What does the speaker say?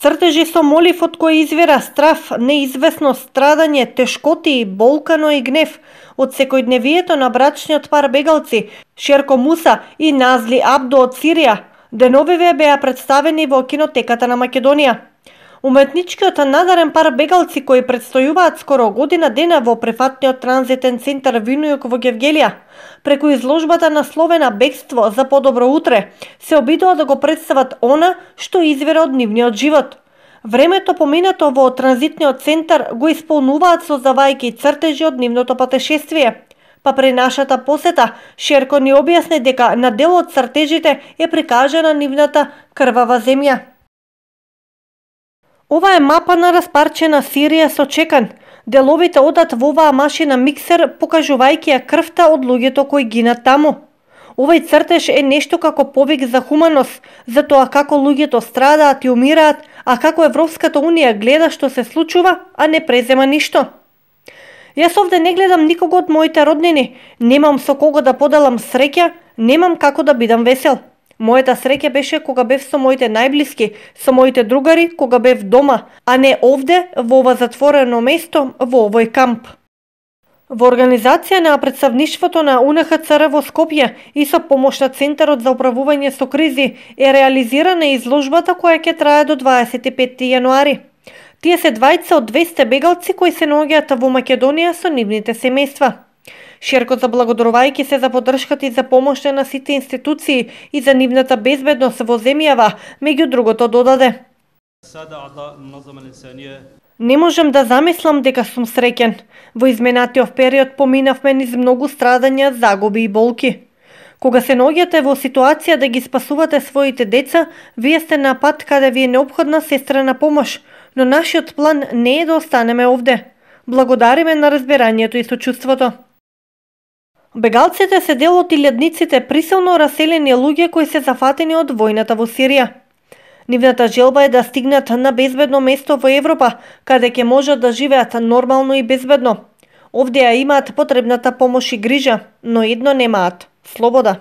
Цртежи со молив од кои извира страв, неизвестност, страдање, тешкоти, болка, но и гнев од секојдневието на брачниот пар бегалци Шерко Муса и Назли Абдо од Сирија, деновиве беа представени во кинотеката на Македонија. Уметничкиот надарен пар бегалци кои предстојуваат скоро година дена во префатниот транзитен центар Винујук во Гевгелија, преку изложбата насловена Бегство за подобро утре, се обидува да го представат она што извира од нивниот живот. Времето поминато во транзитниот центар го исполнуваат создавајќи цртежи од нивното патешествие. Па при нашата посета, Шерко ни објасни дека на дел од цртежите е прикажана нивната крвава земја. Ова е мапа на распарчена Сирија со чекан. Деловите одат во оваа машина миксер, покажувајќи ја крвта од луѓето кои гинат таму. Овој цртеж е нешто како повик за хуманост, за тоа како луѓето страдаат и умираат, а како Европската Унија гледа што се случува, а не презема ништо. Јас овде не гледам никого од моите роднини, немам со кого да поделам среќа, немам како да бидам весел. Мојата среќа беше кога бев со моите најблиски, со моите другари, кога бев дома, а не овде, во ова затворено место, во овој камп. Во организација на представништвото на УНХЦР во Скопје и со помош на Центарот за управување со кризи е реализирана изложбата која ќе трае до 25 јануари. Тие се двајца од 200 бегалци кои се наоѓаат во Македонија со нивните семејства. Шерко, заблагодарувајќи се за поддршката и за помошта на сите институции и за нивната безбедност во земјава, меѓу другото додаде: Не можам да замислам дека сум среќен. Во изменатиот период поминавме низ многу страдања, загуби и болки. Кога се наоѓате во ситуација да ги спасувате своите деца, вие сте на пат каде ви е неопходна сестрена помош, но нашиот план не е да останеме овде. Благодариме на разбирањето и сочувството. Бегалците се дел од илјадниците присилно раселени луѓе кои се зафатени од војната во Сирија. Нивната желба е да стигнат на безбедно место во Европа, каде ќе можат да живеат нормално и безбедно. Овде ја имаат потребната помош и грижа, но едно немаат – слобода.